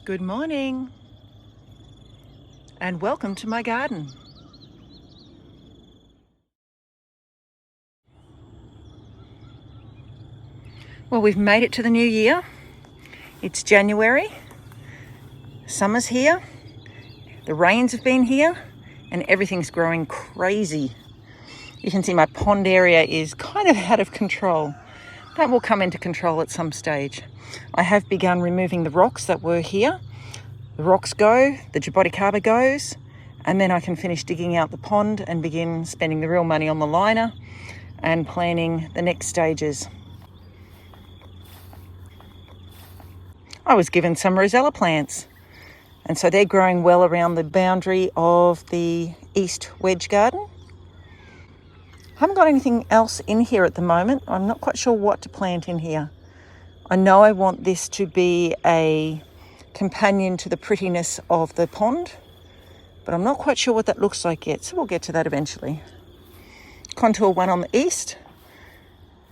Good morning and welcome to my garden. Well, we've made it to the new year. It's January, summer's here, the rains have been here and everything's growing crazy. You can see my pond area is kind of out of control. That will come into control at some stage. I have begun removing the rocks that were here. The rocks go, the jaboticaba goes, and then I can finish digging out the pond and begin spending the real money on the liner and planning the next stages. I was given some rosella plants, and so they're growing well around the boundary of the East Wedge Garden. I haven't got anything else in here at the moment. I'm not quite sure what to plant in here. I know I want this to be a companion to the prettiness of the pond, but I'm not quite sure what that looks like yet, so we'll get to that eventually. Contour one on the east.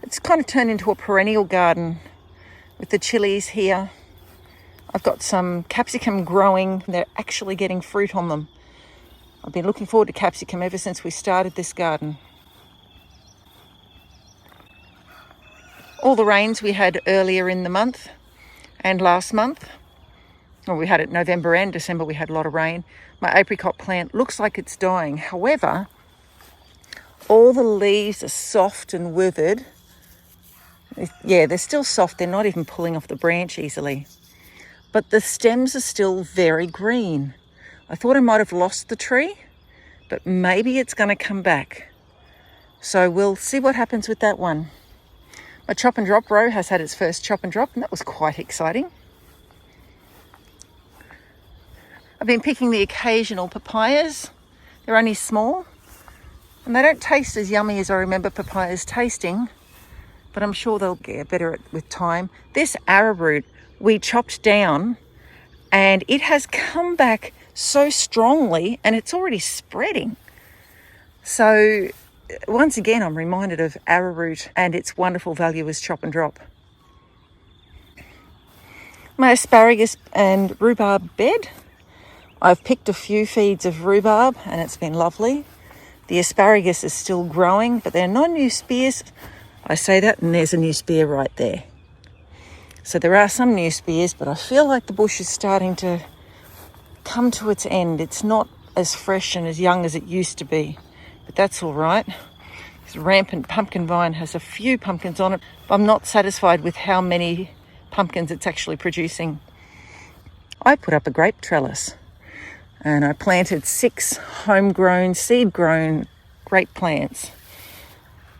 It's kind of turned into a perennial garden with the chilies here. I've got some capsicum growing. They're actually getting fruit on them. I've been looking forward to capsicum ever since we started this garden. All the rains we had earlier in the month and last month, well, we had it November and December, we had a lot of rain. My apricot plant looks like it's dying. However, all the leaves are soft and withered. Yeah, they're still soft. They're not even pulling off the branch easily. But the stems are still very green. I thought I might have lost the tree, but maybe it's going to come back. So we'll see what happens with that one. My chop and drop row has had its first chop and drop, and that was quite exciting. I've been picking the occasional papayas. They're only small, and they don't taste as yummy as I remember papayas tasting, but I'm sure they'll get better with time. This arrowroot we chopped down, and it has come back so strongly, and it's already spreading. So once again, I'm reminded of arrowroot and its wonderful value as chop and drop. My asparagus and rhubarb bed. I've picked a few feeds of rhubarb and it's been lovely. The asparagus is still growing, but they're not new spears. I say that and there's a new spear right there. So there are some new spears, but I feel like the bush is starting to come to its end. It's not as fresh and as young as it used to be. But that's all right. This rampant pumpkin vine has a few pumpkins on it, but I'm not satisfied with how many pumpkins it's actually producing. I put up a grape trellis and I planted 6 homegrown, seed-grown grape plants.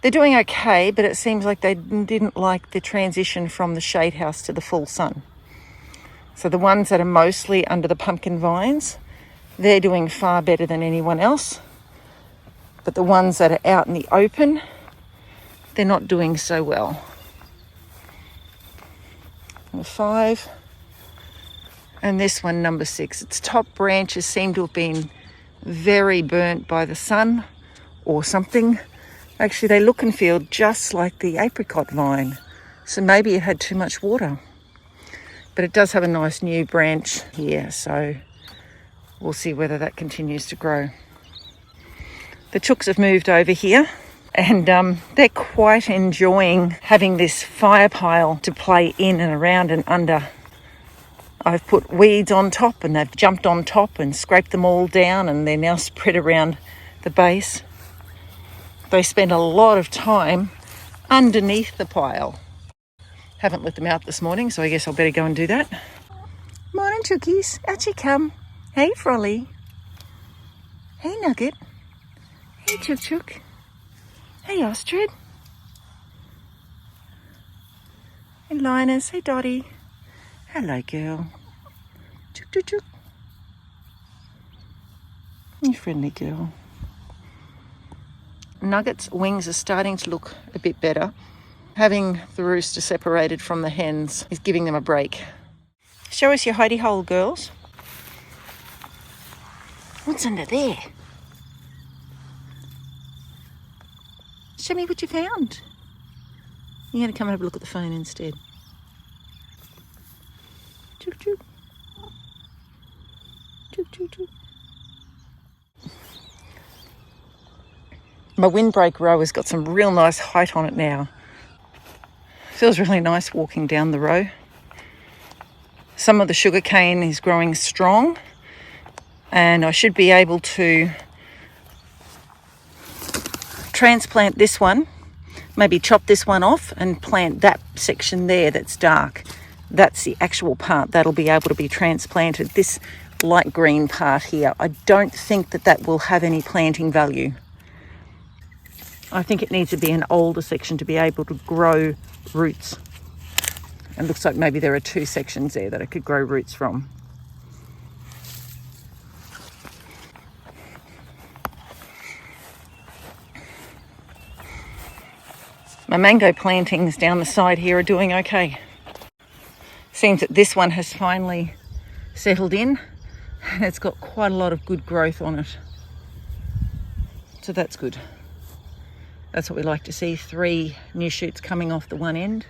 They're doing okay, but it seems like they didn't like the transition from the shade house to the full sun. So the ones that are mostly under the pumpkin vines, they're doing far better than anyone else. But the ones that are out in the open, they're not doing so well. Number 5. And this one, number 6. Its top branches seem to have been very burnt by the sun or something. Actually, they look and feel just like the apricot vine. So maybe it had too much water. But it does have a nice new branch here, so we'll see whether that continues to grow. The chooks have moved over here and they're quite enjoying having this fire pile to play in and around and under. I've put weeds on top and they've jumped on top and scraped them all down and they're now spread around the base. They spend a lot of time underneath the pile. Haven't let them out this morning, so I guess I'll better go and do that. Morning, chookies. Out you come. Hey, Frolly. Hey, Nugget. Hey, Chook Chook. Hey, Ostrich. Hey, Linus. Hey, Dottie. Hello, girl. Chook Chook Chook. You friendly girl. Nugget's wings are starting to look a bit better. Having the rooster separated from the hens is giving them a break. Show us your hidey hole, girls. What's under there? Show me what you found. You're going to come and have a look at the phone instead. Chook chook. My Windbreak row has got some real nice height on it now. Feels really nice walking down the row. Some of the sugarcane is growing strong, and I should be able to transplant this one, maybe chop this one off and plant that section there that's dark. That's the actual part that'll be able to be transplanted. This light green part here, I don't think that will have any planting value. I think it needs to be an older section to be able to grow roots. It looks like maybe there are 2 sections there that I could grow roots from. My mango plantings down the side here are doing okay. Seems that this one has finally settled in and it's got quite a lot of good growth on it. So that's good. That's what we like to see. 3 new shoots coming off the one end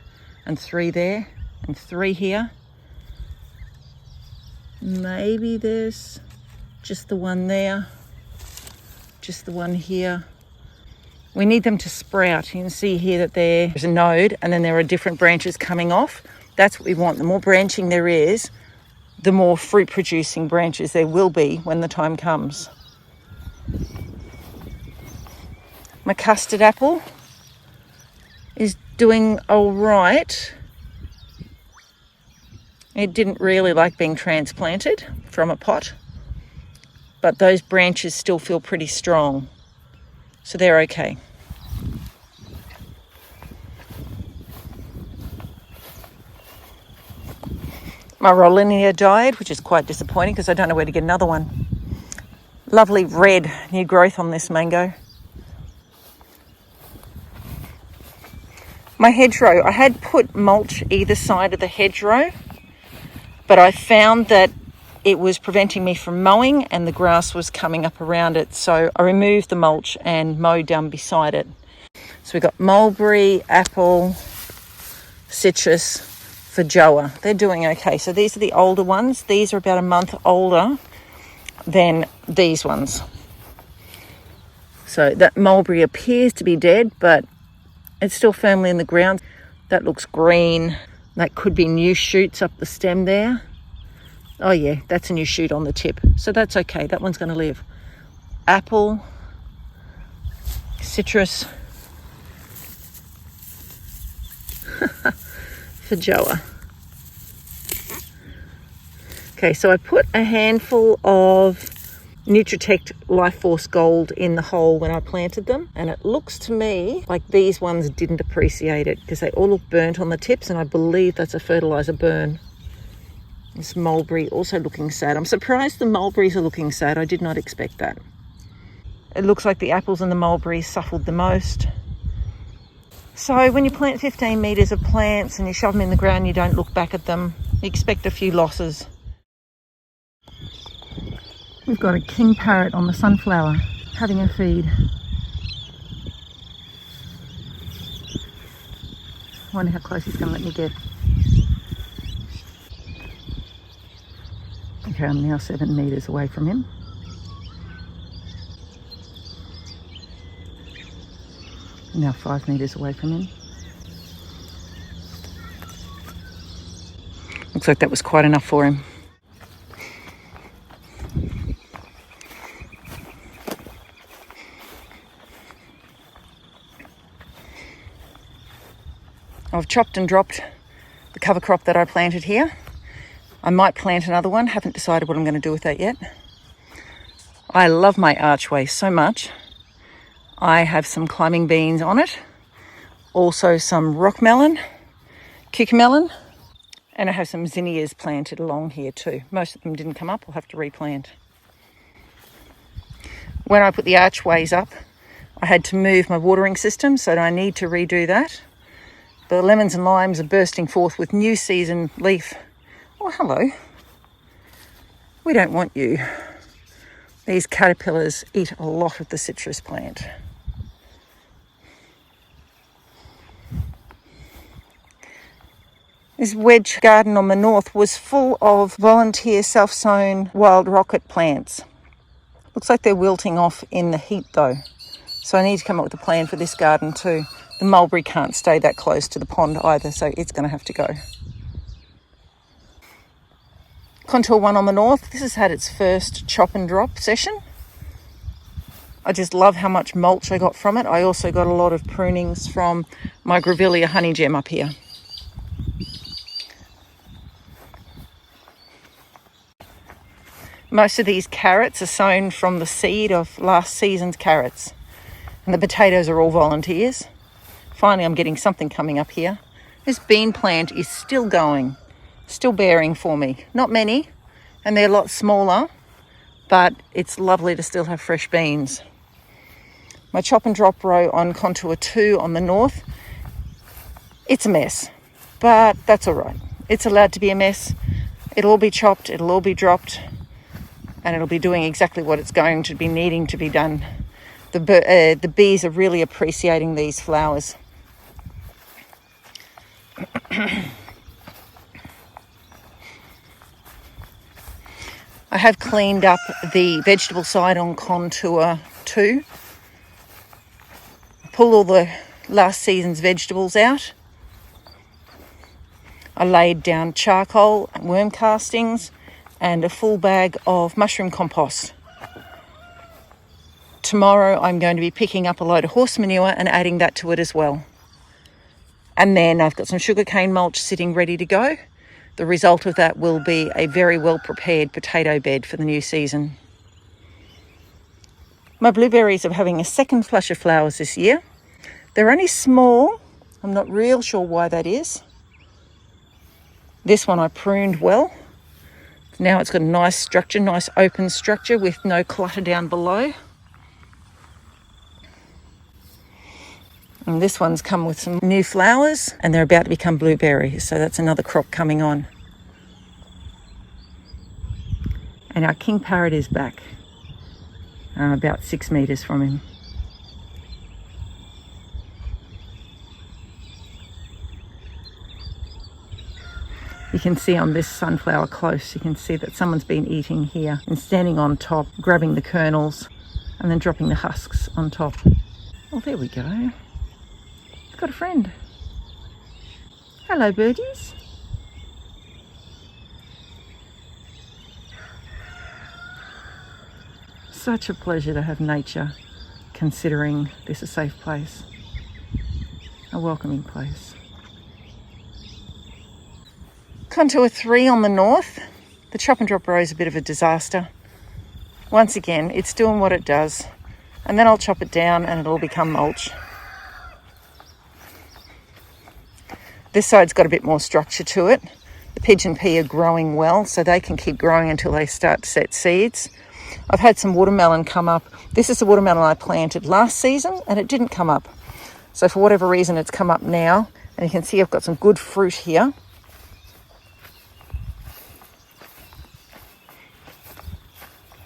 and 3 there and 3 here. Maybe there's just the one there, just the one here. We need them to sprout. You can see here that there's a node and then there are different branches coming off. That's what we want. The more branching there is, the more fruit producing branches there will be when the time comes. My custard apple is doing all right. It didn't really like being transplanted from a pot, but those branches still feel pretty strong. So they're okay. My rosellas died, which is quite disappointing because I don't know where to get another one. Lovely red new growth on this mango. My hedgerow, I had put mulch either side of the hedgerow, but I found that it was preventing me from mowing and the grass was coming up around it. So I removed the mulch and mowed down beside it. So we've got mulberry, apple, citrus, feijoa. They're doing okay. So these are the older ones. These are about a month older than these ones. So that mulberry appears to be dead, but it's still firmly in the ground. That looks green. That could be new shoots up the stem there. Oh yeah, that's a new shoot on the tip. So that's okay, that one's gonna live. Apple, citrus, feijoa. Okay, so I put a handful of Nutritect Life Force Gold in the hole when I planted them, and it looks to me like these ones didn't appreciate it because they all look burnt on the tips, and I believe that's a fertilizer burn. This mulberry also looking sad. I'm surprised the mulberries are looking sad. I did not expect that. It looks like the apples and the mulberries suffered the most. So when you plant 15 metres of plants and you shove them in the ground, you don't look back at them. You expect a few losses. We've got a king parrot on the sunflower having a feed. I wonder how close he's going to let me get. Okay, I'm now 7 metres away from him. Now 5 metres away from him. Looks like that was quite enough for him. I've chopped and dropped the cover crop that I planted here. I might plant another one, haven't decided what I'm going to do with that yet. I love my archway so much. I have some climbing beans on it, also some rockmelon, cucamelon, and I have some zinnias planted along here too. Most of them didn't come up, I'll have to replant. When I put the archways up, I had to move my watering system, so I need to redo that. The lemons and limes are bursting forth with new season leaf. Oh, hello. We don't want you. These caterpillars eat a lot of the citrus plant. This Wedge Garden on the north was full of volunteer self-sown wild rocket plants. Looks like they're wilting off in the heat though. So I need to come up with a plan for this garden too. The mulberry can't stay that close to the pond either, so it's going to have to go. Contour 1 on the north. This has had its first chop and drop session. I just love how much mulch I got from it. I also got a lot of prunings from my grevillea honey gem up here. Most of these carrots are sown from the seed of last season's carrots. And the potatoes are all volunteers. Finally, I'm getting something coming up here. This bean plant is still going, still bearing for me. Not many, and they're a lot smaller, but it's lovely to still have fresh beans. My chop and drop row on contour 2 on the north, it's a mess, but that's all right. It's allowed to be a mess. It'll all be chopped, it'll all be dropped, and it'll be doing exactly what it's going to be needing to be done. The bees are really appreciating these flowers. I have cleaned up the vegetable side on contour 2. Pulled all the last season's vegetables out. I laid down charcoal, worm castings, and a full bag of mushroom compost. Tomorrow I'm going to be picking up a load of horse manure and adding that to it as well. And then I've got some sugarcane mulch sitting ready to go. The result of that will be a very well prepared potato bed for the new season. My blueberries are having a second flush of flowers this year. They're only small. I'm not real sure why that is. This one I pruned well. Now it's got a nice structure, nice open structure with no clutter down below. And this one's come with some new flowers and they're about to become blueberries. So that's another crop coming on. And our king parrot is back. I'm about 6 metres from him. You can see on this sunflower close, you can see that someone's been eating here and standing on top, grabbing the kernels and then dropping the husks on top. Oh, there we go. Got a friend. Hello, birdies. Such a pleasure to have nature considering this a safe place, a welcoming place. Contour 3 on the north. The chop and drop row is a bit of a disaster. Once again, it's doing what it does, and then I'll chop it down and it'll become mulch. This side's got a bit more structure to it. The pigeon pea are growing well, so they can keep growing until they start to set seeds. I've had some watermelon come up. This is the watermelon I planted last season and it didn't come up. So for whatever reason, it's come up now. And you can see I've got some good fruit here.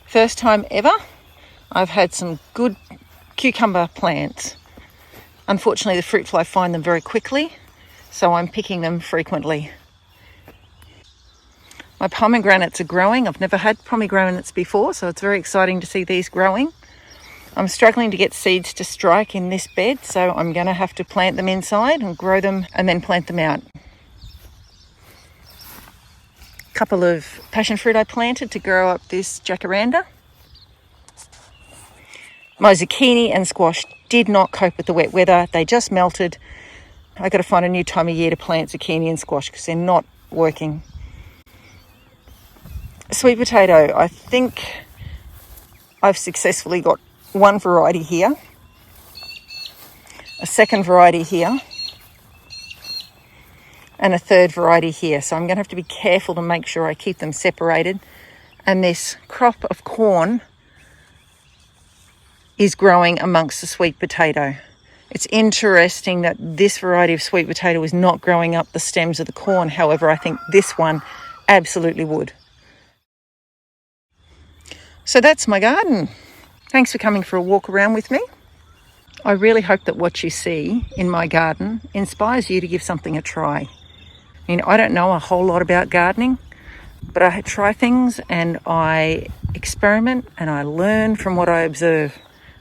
First time ever, I've had some good cucumber plants. Unfortunately, the fruit fly find them very quickly, so I'm picking them frequently. My pomegranates are growing. I've never had pomegranates before, so it's very exciting to see these growing. I'm struggling to get seeds to strike in this bed, so I'm going to have to plant them inside and grow them and then plant them out. A couple of passionfruit I planted to grow up this jacaranda. My zucchini and squash did not cope with the wet weather. They just melted. I've got to find a new time of year to plant zucchini and squash because they're not working. Sweet potato, I think I've successfully got one variety here, a second variety here, and a third variety here. So I'm going to have to be careful to make sure I keep them separated. And this crop of corn is growing amongst the sweet potato. It's interesting that this variety of sweet potato is not growing up the stems of the corn. However, I think this one absolutely would. So that's my garden. Thanks for coming for a walk around with me. I really hope that what you see in my garden inspires you to give something a try. I don't know a whole lot about gardening, but I try things and I experiment and I learn from what I observe.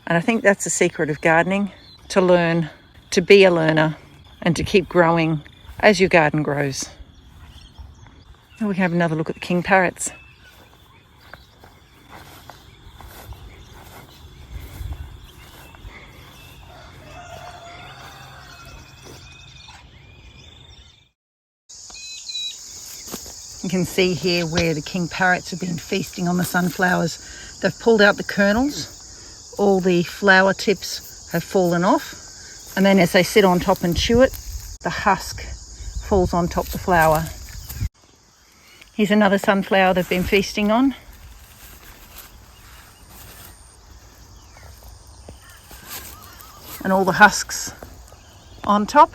And I think that's the secret of gardening, to learn, to be a learner, and to keep growing as your garden grows. Now we can have another look at the king parrots. You can see here where the king parrots have been feasting on the sunflowers. They've pulled out the kernels, all the flower tips have fallen off, and then as they sit on top and chew it, the husk falls on top of the flower. Here's another sunflower they've been feasting on. And all the husks on top.